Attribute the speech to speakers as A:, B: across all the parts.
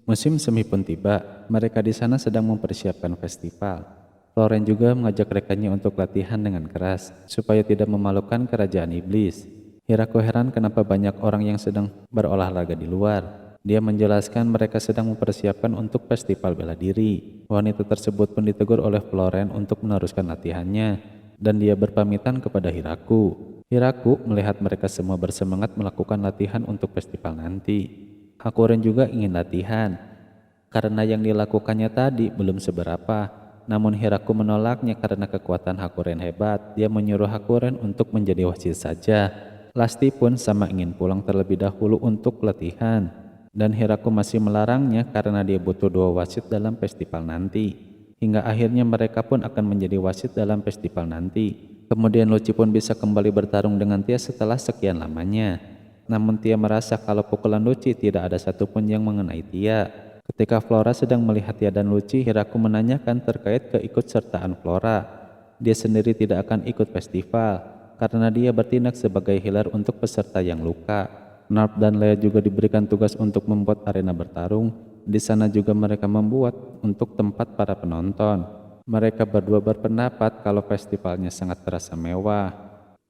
A: Musim semi pun tiba, mereka di sana sedang mempersiapkan festival. Floren juga mengajak rekannya untuk latihan dengan keras, supaya tidak memalukan kerajaan iblis. Hiraku heran kenapa banyak orang yang sedang berolahraga di luar. Dia menjelaskan mereka sedang mempersiapkan untuk festival bela diri. Wanita tersebut pun ditegur oleh Floren untuk meneruskan latihannya, dan dia berpamitan kepada Hiraku. Hiraku melihat mereka semua bersemangat melakukan latihan untuk festival nanti. Hakuren juga ingin latihan, karena yang dilakukannya tadi belum seberapa. Namun Hiraku menolaknya karena kekuatan Hakuren hebat. Dia menyuruh Hakuren untuk menjadi wasit saja. Lasti pun sama ingin pulang terlebih dahulu untuk latihan. Dan Hiraku masih melarangnya karena dia butuh 2 wasit dalam festival nanti. Hingga akhirnya mereka pun akan menjadi wasit dalam festival nanti. Kemudian Luci pun bisa kembali bertarung dengan Tia setelah sekian lamanya. Namun Tia merasa kalau pukulan Luci tidak ada satupun yang mengenai Tia. Ketika Flora sedang melihat Tia dan Luci, Hiraku menanyakan terkait keikutsertaan Flora. Dia sendiri tidak akan ikut festival, karena dia bertindak sebagai healer untuk peserta yang luka. Narp dan Lea juga diberikan tugas untuk membuat arena bertarung. Di sana juga mereka membuat untuk tempat para penonton. Mereka berdua berpendapat kalau festivalnya sangat terasa mewah,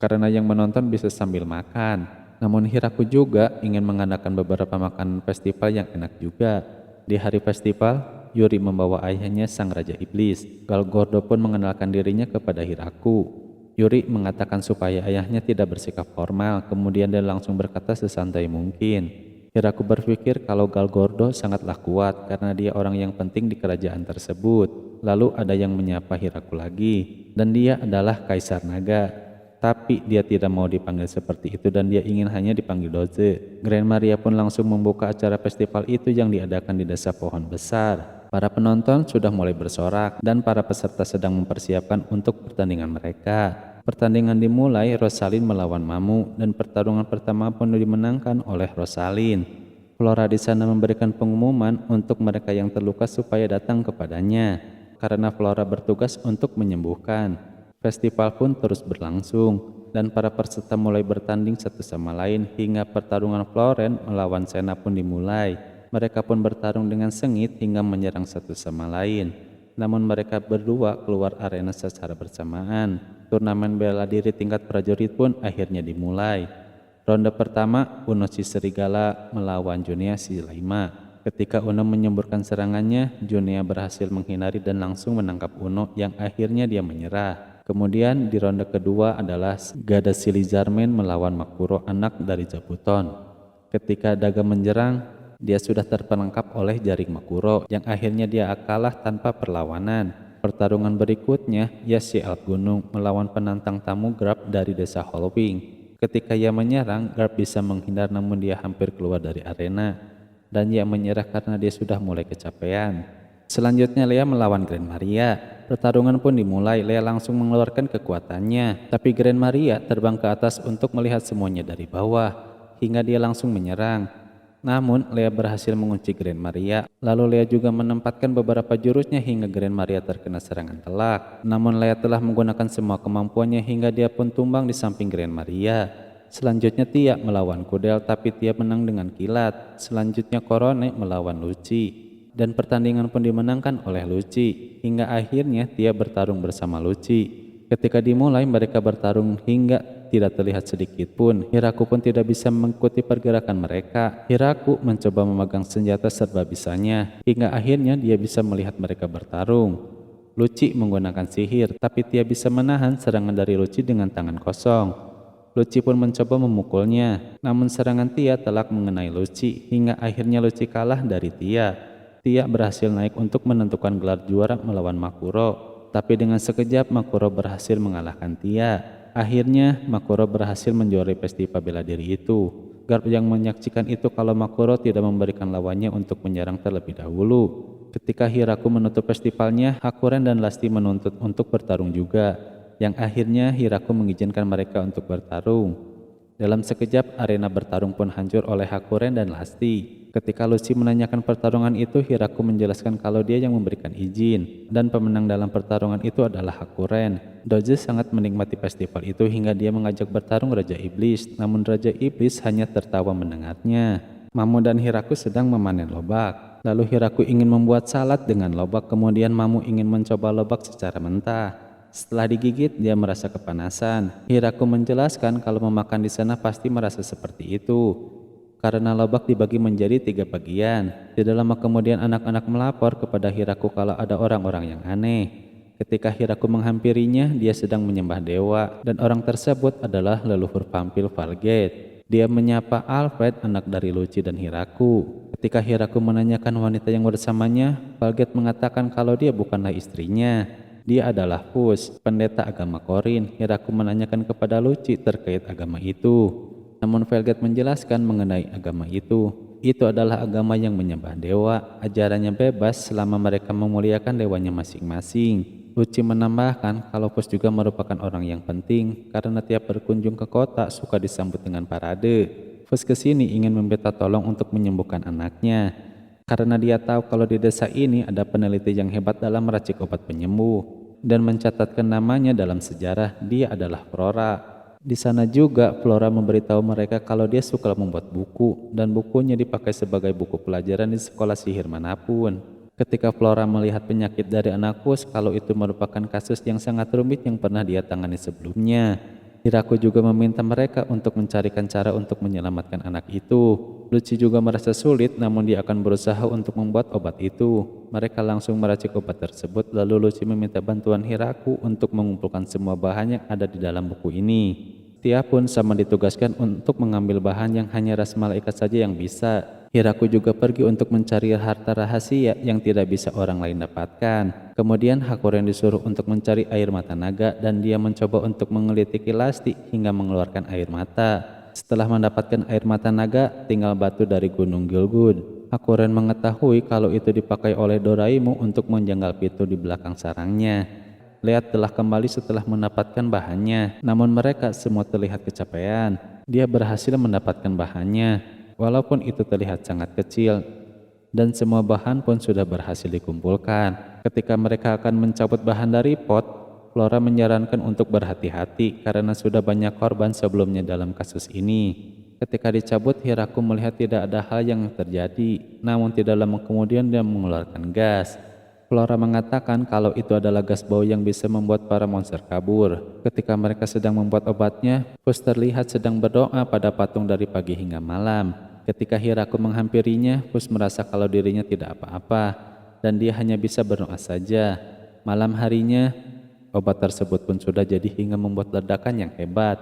A: karena yang menonton bisa sambil makan. Namun Hiraku juga ingin mengadakan beberapa makanan festival yang enak juga. Di hari festival, Yuri membawa ayahnya sang Raja Iblis. Galgordo pun mengenalkan dirinya kepada Hiraku. Yuri mengatakan supaya ayahnya tidak bersikap formal, kemudian dia langsung berkata sesantai mungkin. Hiraku berpikir kalau Galgordo sangatlah kuat karena dia orang yang penting di kerajaan tersebut. Lalu ada yang menyapa Hiraku lagi, dan dia adalah Kaisar Naga. Tapi dia tidak mau dipanggil seperti itu dan dia ingin hanya dipanggil Doze. Grand Maria pun langsung membuka acara festival itu yang diadakan di desa pohon besar. Para penonton sudah mulai bersorak dan para peserta sedang mempersiapkan untuk pertandingan mereka. Pertandingan dimulai, Rosalin melawan Mamu, dan pertarungan pertama pun dimenangkan oleh Rosalin. Flora di sana memberikan pengumuman untuk mereka yang terluka supaya datang kepadanya, karena Flora bertugas untuk menyembuhkan. Festival pun terus berlangsung, dan para peserta mulai bertanding satu sama lain hingga pertarungan Floren melawan Sena pun dimulai. Mereka pun bertarung dengan sengit hingga menyerang satu sama lain. Namun mereka berdua keluar arena secara bersamaan. Turnamen bela diri tingkat prajurit pun akhirnya dimulai. Ronde pertama, Uno si Serigala melawan Junia si Laima. Ketika Uno menyemburkan serangannya, Junia berhasil menghindari dan langsung menangkap Uno yang akhirnya dia menyerah. Kemudian di ronde kedua adalah Gada Silizarmen melawan Makuro, anak dari Zabuton. Ketika Daga menyerang, dia sudah terperangkap oleh jaring Makuro yang akhirnya dia kalah tanpa perlawanan. Pertarungan berikutnya, Yasi Alt Gunung melawan penantang tamu Garp dari desa Holwing. Ketika ia menyerang, Garp bisa menghindar namun dia hampir keluar dari arena. Dan ia menyerah karena dia sudah mulai kecapean. Selanjutnya Lea melawan Grand Maria. Pertarungan pun dimulai. Lea langsung mengeluarkan kekuatannya, tapi Grand Maria terbang ke atas untuk melihat semuanya dari bawah, hingga dia langsung menyerang. Namun Lea berhasil mengunci Grand Maria. Lalu Lea juga menempatkan beberapa jurusnya hingga Grand Maria terkena serangan telak. Namun Lea telah menggunakan semua kemampuannya hingga dia pun tumbang di samping Grand Maria. Selanjutnya Tia melawan Kudel, tapi Tia menang dengan kilat. Selanjutnya Korone melawan Luci, dan pertandingan pun dimenangkan oleh Luci. Hingga akhirnya Tia bertarung bersama Luci. Ketika dimulai mereka bertarung hingga tidak terlihat sedikit pun. Hiraku pun tidak bisa mengikuti pergerakan mereka. Hiraku mencoba memegang senjata serba bisanya, hingga akhirnya dia bisa melihat mereka bertarung. Luci menggunakan sihir, tapi Tia bisa menahan serangan dari Luci dengan tangan kosong. Luci pun mencoba memukulnya, namun serangan Tia telak mengenai Luci, hingga akhirnya Luci kalah dari Tia. Tia berhasil naik untuk menentukan gelar juara melawan Makuro, tapi dengan sekejap Makuro berhasil mengalahkan Tia. Akhirnya Makuro berhasil menjuarai festival bela diri itu. Garp yang menyaksikan itu kalau Makuro tidak memberikan lawannya untuk menyerang terlebih dahulu. Ketika Hiraku menutup festivalnya, Hakuren dan Lasti menuntut untuk bertarung juga, yang akhirnya Hiraku mengizinkan mereka untuk bertarung. Dalam sekejap arena bertarung pun hancur oleh Hakuren dan Lasti. Ketika Lucy menanyakan pertarungan itu, Hiraku menjelaskan kalau dia yang memberikan izin, dan pemenang dalam pertarungan itu adalah Hakuren. Doge sangat menikmati festival itu hingga dia mengajak bertarung Raja Iblis, namun Raja Iblis hanya tertawa mendengarnya. Mamu dan Hiraku sedang memanen lobak. Lalu Hiraku ingin membuat salad dengan lobak, kemudian Mamu ingin mencoba lobak secara mentah. Setelah digigit, dia merasa kepanasan. Hiraku menjelaskan kalau memakan di sana pasti merasa seperti itu, karena lobak dibagi menjadi 3 bagian. Tidak lama kemudian anak-anak melapor kepada Hiraku kalau ada orang-orang yang aneh. Ketika Hiraku menghampirinya, dia sedang menyembah dewa, dan orang tersebut adalah leluhur vampir Valgate. Dia menyapa Alfred, anak dari Lucy dan Hiraku. Ketika Hiraku menanyakan wanita yang bersamanya, Valgate mengatakan kalau dia bukanlah istrinya. Dia adalah Fus, pendeta agama Korin. Hiraku menanyakan kepada Lucy terkait agama itu. Namun Valgate menjelaskan mengenai agama itu. Itu adalah agama yang menyembah dewa. Ajarannya bebas selama mereka memuliakan dewanya masing-masing. Lucy menambahkan kalau Fus juga merupakan orang yang penting karena tiap berkunjung ke kota suka disambut dengan parade. Fus kesini ingin meminta tolong untuk menyembuhkan anaknya, karena dia tahu kalau di desa ini ada peneliti yang hebat dalam meracik obat penyembuh dan mencatatkan namanya dalam sejarah. Dia adalah Flora. Di sana juga Flora memberitahu mereka kalau dia suka membuat buku dan bukunya dipakai sebagai buku pelajaran di sekolah sihir manapun. Ketika Flora melihat penyakit dari anak Fus, kalau itu merupakan kasus yang sangat rumit yang pernah dia tangani sebelumnya. Hiraku juga meminta mereka untuk mencarikan cara untuk menyelamatkan anak itu. Lucy juga merasa sulit, namun dia akan berusaha untuk membuat obat itu. Mereka langsung meracik obat tersebut, lalu Lucy meminta bantuan Hiraku untuk mengumpulkan semua bahan yang ada di dalam buku ini. Dia pun sama ditugaskan untuk mengambil bahan yang hanya ras malaikat saja yang bisa. Hiraku juga pergi untuk mencari harta rahasia yang tidak bisa orang lain dapatkan. Kemudian Hakuren disuruh untuk mencari air mata naga dan dia mencoba untuk mengelitiki Lasti hingga mengeluarkan air mata. Setelah mendapatkan air mata naga, tinggal batu dari Gunung Gilgud. Hakuren mengetahui kalau itu dipakai oleh Doraimu untuk menjanggal pintu di belakang sarangnya. Lihat telah kembali setelah mendapatkan bahannya, namun mereka semua terlihat kecapean. Dia berhasil mendapatkan bahannya, walaupun itu terlihat sangat kecil, dan semua bahan pun sudah berhasil dikumpulkan. Ketika mereka akan mencabut bahan dari pot, Flora menyarankan untuk berhati-hati karena sudah banyak korban sebelumnya dalam kasus ini. Ketika dicabut, Hiraku melihat tidak ada hal yang terjadi, namun tidak lama kemudian dia mengeluarkan gas. Flora mengatakan kalau itu adalah gas bau yang bisa membuat para monster kabur. Ketika mereka sedang membuat obatnya, Fus terlihat sedang berdoa pada patung dari pagi hingga malam. Ketika Hiraku menghampirinya, Fus merasa kalau dirinya tidak apa-apa dan dia hanya bisa berdoa saja. Malam harinya, obat tersebut pun sudah jadi hingga membuat ledakan yang hebat.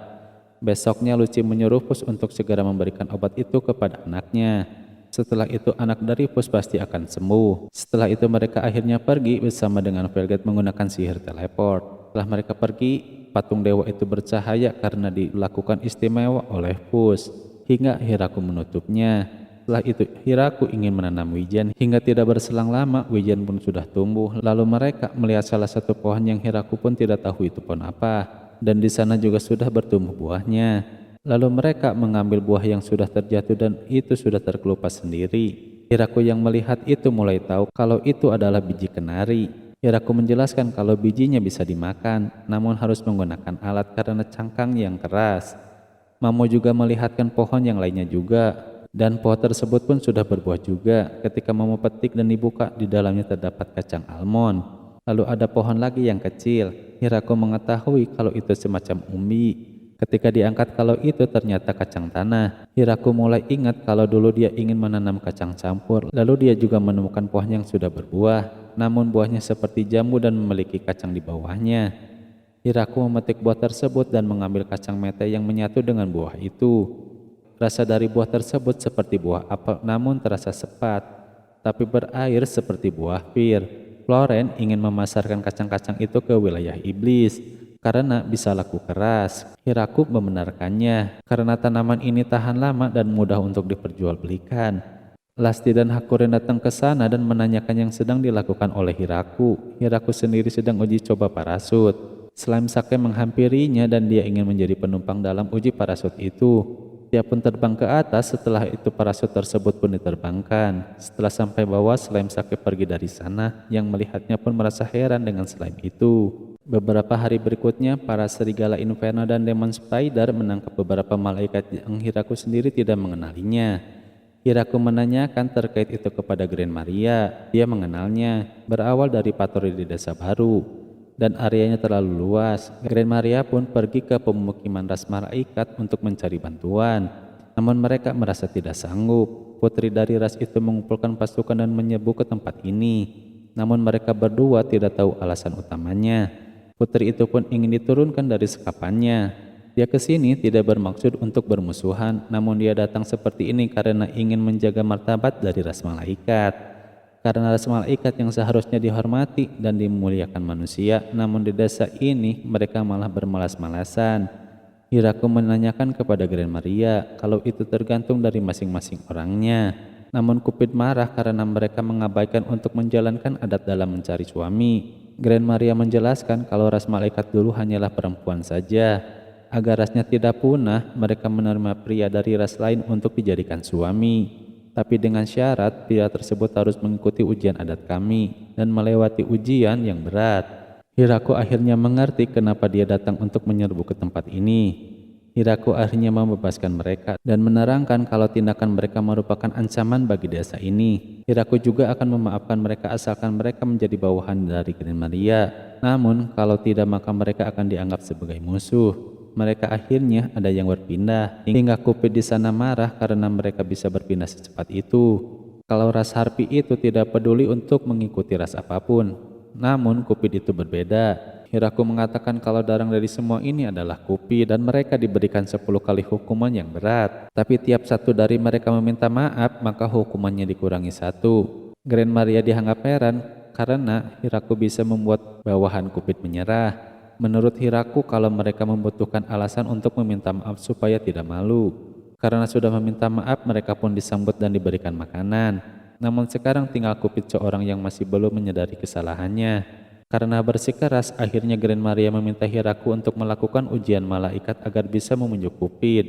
A: Besoknya Lucy menyuruh Fus untuk segera memberikan obat itu kepada anaknya. Setelah itu anak dari Fus pasti akan sembuh. Setelah itu mereka akhirnya pergi bersama dengan Velget menggunakan sihir teleport. Setelah mereka pergi, patung dewa itu bercahaya karena dilakukan istimewa oleh Fus, hingga Hiraku menutupnya. Setelah itu Hiraku ingin menanam wijen, hingga tidak berselang lama wijen pun sudah tumbuh. Lalu mereka melihat salah satu pohon yang Hiraku pun tidak tahu itu pohon apa, dan di sana juga sudah bertumbuh buahnya. Lalu mereka mengambil buah yang sudah terjatuh dan itu sudah terkelupas sendiri. Hiraku yang melihat itu mulai tahu kalau itu adalah biji kenari. Hiraku menjelaskan kalau bijinya bisa dimakan, namun harus menggunakan alat karena cangkang yang keras. Mamo juga melihatkan pohon yang lainnya juga, dan pohon tersebut pun sudah berbuah juga. Ketika Mamo petik dan dibuka, di dalamnya terdapat kacang almond. Lalu ada pohon lagi yang kecil. Hiraku mengetahui kalau itu semacam umbi. Ketika diangkat kalau itu ternyata kacang tanah. Hiraku mulai ingat kalau dulu dia ingin menanam kacang campur. Lalu dia juga menemukan pohon yang sudah berbuah, namun buahnya seperti jambu dan memiliki kacang di bawahnya. Hiraku memetik buah tersebut dan mengambil kacang mete yang menyatu dengan buah itu. Rasa dari buah tersebut seperti buah apel namun terasa sepat, tapi berair seperti buah pir. Floren ingin memasarkan kacang-kacang itu ke wilayah iblis karena bisa laku keras. Hiraku membenarkannya karena tanaman ini tahan lama dan mudah untuk diperjualbelikan. Lasti dan Hakuren datang ke sana dan menanyakan yang sedang dilakukan oleh Hiraku. Hiraku sendiri sedang uji coba parasut. Slime Sake menghampirinya dan dia ingin menjadi penumpang dalam uji parasut itu. Dia pun terbang ke atas, setelah itu parasut tersebut pun diterbangkan. Setelah sampai bawah, Slime Sake pergi dari sana. Yang melihatnya pun merasa heran dengan slime itu. Beberapa hari berikutnya, para serigala Inferno dan Demon Spider menangkap beberapa malaikat yang Hiraku sendiri tidak mengenalinya. Hiraku menanyakan terkait itu kepada Grand Maria. Dia mengenalnya, berawal dari patroli di desa baru, dan areanya terlalu luas. Grand Maria pun pergi ke pemukiman ras malaikat untuk mencari bantuan. Namun mereka merasa tidak sanggup. Putri dari ras itu mengumpulkan pasukan dan menyerbu ke tempat ini. Namun mereka berdua tidak tahu alasan utamanya. Putri itu pun ingin diturunkan dari sekapannya. Dia ke sini tidak bermaksud untuk bermusuhan, namun dia datang seperti ini karena ingin menjaga martabat dari ras malaikat. Karena ras malaikat yang seharusnya dihormati dan dimuliakan manusia, namun di desa ini mereka malah bermalas-malasan. Hiraku menanyakan kepada Grand Maria kalau itu tergantung dari masing-masing orangnya. Namun Cupid marah karena mereka mengabaikan untuk menjalankan adat dalam mencari suami. Grand Maria menjelaskan kalau ras malaikat dulu hanyalah perempuan saja. Agar rasnya tidak punah, mereka menerima pria dari ras lain untuk dijadikan suami. Tapi dengan syarat pria tersebut harus mengikuti ujian adat kami dan melewati ujian yang berat. Hiraku akhirnya mengerti kenapa dia datang untuk menyerbu ke tempat ini. Hiraku akhirnya membebaskan mereka dan menerangkan kalau tindakan mereka merupakan ancaman bagi desa ini. Hiraku juga akan memaafkan mereka asalkan mereka menjadi bawahan dari Grand Maria. Namun kalau tidak maka mereka akan dianggap sebagai musuh. Mereka akhirnya ada yang berpindah, hingga Cupid di sana marah karena mereka bisa berpindah secepat itu. Kalau ras Harpi itu tidak peduli untuk mengikuti ras apapun. Namun Cupid itu berbeda. Hiraku mengatakan kalau darang dari semua ini adalah Cupid dan mereka diberikan 10 kali hukuman yang berat. Tapi tiap satu dari mereka meminta maaf, maka hukumannya dikurangi 1. Grand Maria dianggap heran karena Hiraku bisa membuat bawahan Cupid menyerah. Menurut Hiraku kalau mereka membutuhkan alasan untuk meminta maaf supaya tidak malu. Karena sudah meminta maaf mereka pun disambut dan diberikan makanan. Namun sekarang tinggal Cupid seorang yang masih belum menyadari kesalahannya. Karena bersikeras akhirnya Grand Maria meminta Hiraku untuk melakukan ujian malaikat agar bisa memunjuk Cupid.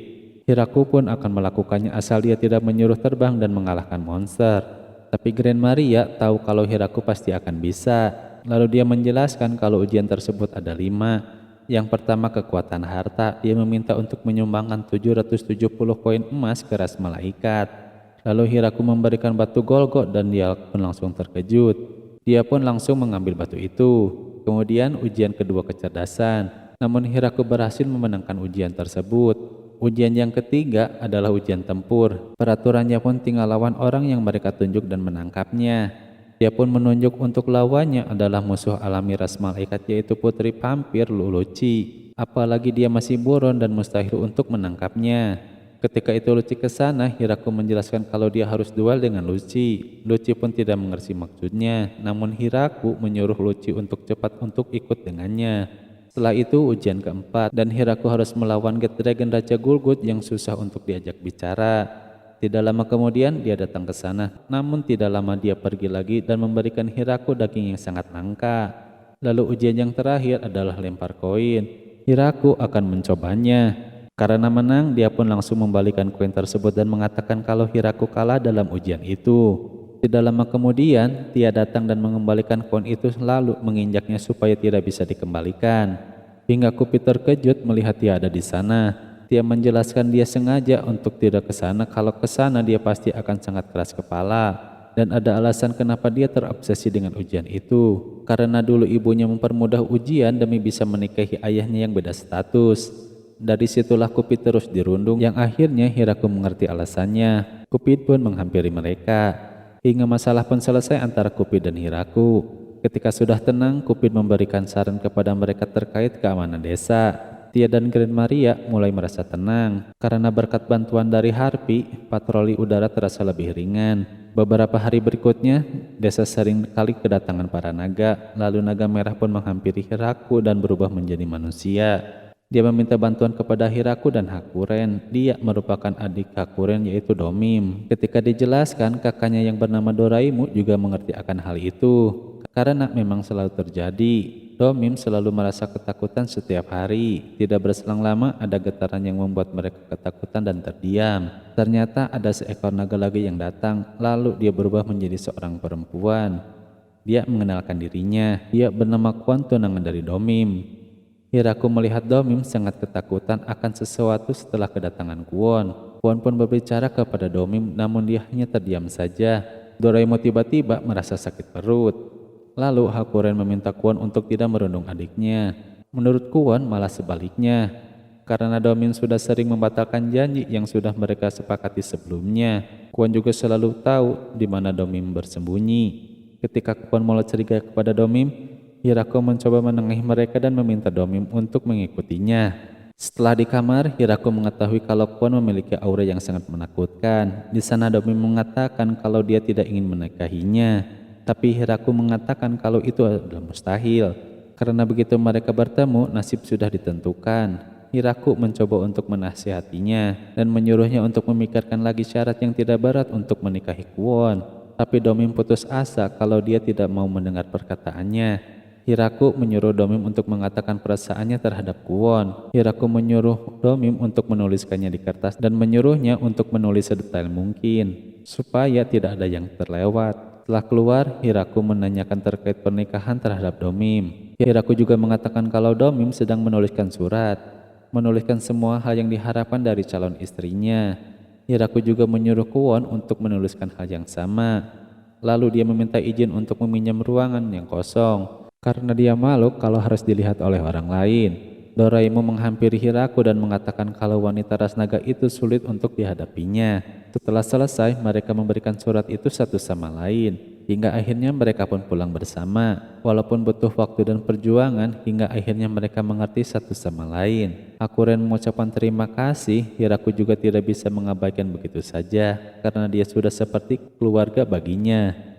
A: Hiraku pun akan melakukannya asal dia tidak menyuruh terbang dan mengalahkan monster. Tapi Grand Maria tahu kalau Hiraku pasti akan bisa. Lalu dia menjelaskan kalau ujian tersebut ada 5. Yang pertama kekuatan harta, dia meminta untuk menyumbangkan 770 koin emas ke ras malaikat. Lalu Hiraku memberikan batu Golgot dan dia pun langsung terkejut. Dia pun langsung mengambil batu itu. Kemudian ujian kedua kecerdasan, namun Hiraku berhasil memenangkan ujian tersebut. Ujian yang ketiga adalah ujian tempur. Peraturannya pun tinggal lawan orang yang mereka tunjuk dan menangkapnya. Dia pun menunjuk untuk lawannya adalah musuh alami ras malaikat yaitu putri vampir Luci. Apalagi dia masih buron dan mustahil untuk menangkapnya. Ketika itu Luci ke sana, Hiraku menjelaskan kalau dia harus duel dengan Luci. Luci pun tidak mengerti maksudnya, namun Hiraku menyuruh Luci untuk cepat untuk ikut dengannya. Setelah itu ujian keempat dan Hiraku harus melawan Get Dragon Raja Gulgut yang susah untuk diajak bicara. Tidak lama kemudian dia datang ke sana, namun tidak lama dia pergi lagi dan memberikan Hiraku daging yang sangat langka. Lalu ujian yang terakhir adalah lempar koin. Hiraku akan mencobanya. Karena menang, dia pun langsung membalikan koin tersebut dan mengatakan kalau Hiraku kalah dalam ujian itu. Tidak lama kemudian, dia datang dan mengembalikan koin itu lalu menginjaknya supaya tidak bisa dikembalikan. Hingga Cupid terkejut melihat dia ada di sana. Dia menjelaskan dia sengaja untuk tidak ke sana, kalau ke sana dia pasti akan sangat keras kepala. Dan ada alasan kenapa dia terobsesi dengan ujian itu. Karena dulu ibunya mempermudah ujian demi bisa menikahi ayahnya yang beda status. Dari situlah Cupid terus dirundung, yang akhirnya Hiraku mengerti alasannya. Cupid pun menghampiri mereka. Hingga masalah pun selesai antara Cupid dan Hiraku. Ketika sudah tenang, Cupid memberikan saran kepada mereka terkait keamanan desa. Dia dan Grand Maria mulai merasa tenang. Karena berkat bantuan dari Harpi, patroli udara terasa lebih ringan. Beberapa hari berikutnya, desa sering kali kedatangan para naga. Lalu naga merah pun menghampiri Hiraku dan berubah menjadi manusia. Dia meminta bantuan kepada Hiraku dan Hakuren. Dia merupakan adik Hakuren yaitu Domim. Ketika dijelaskan, kakaknya yang bernama Doraimu juga mengerti akan hal itu. Karena memang selalu terjadi. Domim selalu merasa ketakutan setiap hari. Tidak berselang lama ada getaran yang membuat mereka ketakutan dan terdiam. Ternyata ada seekor naga lagi yang datang. Lalu dia berubah menjadi seorang perempuan. Dia mengenalkan dirinya. Dia bernama Kuan, tunangan dari Domim. Hiraku melihat Domim sangat ketakutan akan sesuatu setelah kedatangan Kuon. Kwon pun berbicara kepada Domim, namun dia hanya terdiam saja. Doraemon tiba-tiba merasa sakit perut. Lalu Hakuren meminta Kwon untuk tidak merundung adiknya. Menurut Kwon malah sebaliknya. Karena Domim sudah sering membatalkan janji yang sudah mereka sepakati sebelumnya. Kwon juga selalu tahu di mana Domim bersembunyi. Ketika Kwon mulai curiga kepada Domim, Hirako mencoba menengahi mereka dan meminta Domim untuk mengikutinya. Setelah di kamar, Hirako mengetahui kalau Kwon memiliki aura yang sangat menakutkan. Di sana Domim mengatakan kalau dia tidak ingin menikahinya, tapi Hirako mengatakan kalau itu adalah mustahil. Karena begitu mereka bertemu, nasib sudah ditentukan. Hirako mencoba untuk menasihatinya dan menyuruhnya untuk memikirkan lagi syarat yang tidak berat untuk menikahi Kwon. Tapi Domim putus asa kalau dia tidak mau mendengar perkataannya. Hirako menyuruh Domim untuk mengatakan perasaannya terhadap Kwon. Hirako menyuruh Domim untuk menuliskannya di kertas dan menyuruhnya untuk menulis sedetail mungkin supaya tidak ada yang terlewat. Setelah keluar, Hirako menanyakan terkait pernikahan terhadap Domim. Hirako juga mengatakan kalau Domim sedang menuliskan surat, menuliskan semua hal yang diharapkan dari calon istrinya. Hirako juga menyuruh Kwon untuk menuliskan hal yang sama. Lalu dia meminta izin untuk meminjam ruangan yang kosong karena dia malu kalau harus dilihat oleh orang lain. Doraemon menghampiri Hirako dan mengatakan kalau wanita ras naga itu sulit untuk dihadapinya. Setelah selesai, mereka memberikan surat itu satu sama lain. Hingga akhirnya mereka pun pulang bersama. Walaupun butuh waktu dan perjuangan, hingga akhirnya mereka mengerti satu sama lain. Hakuren mengucapkan terima kasih. Hirako juga tidak bisa mengabaikan begitu saja, karena dia sudah seperti keluarga baginya.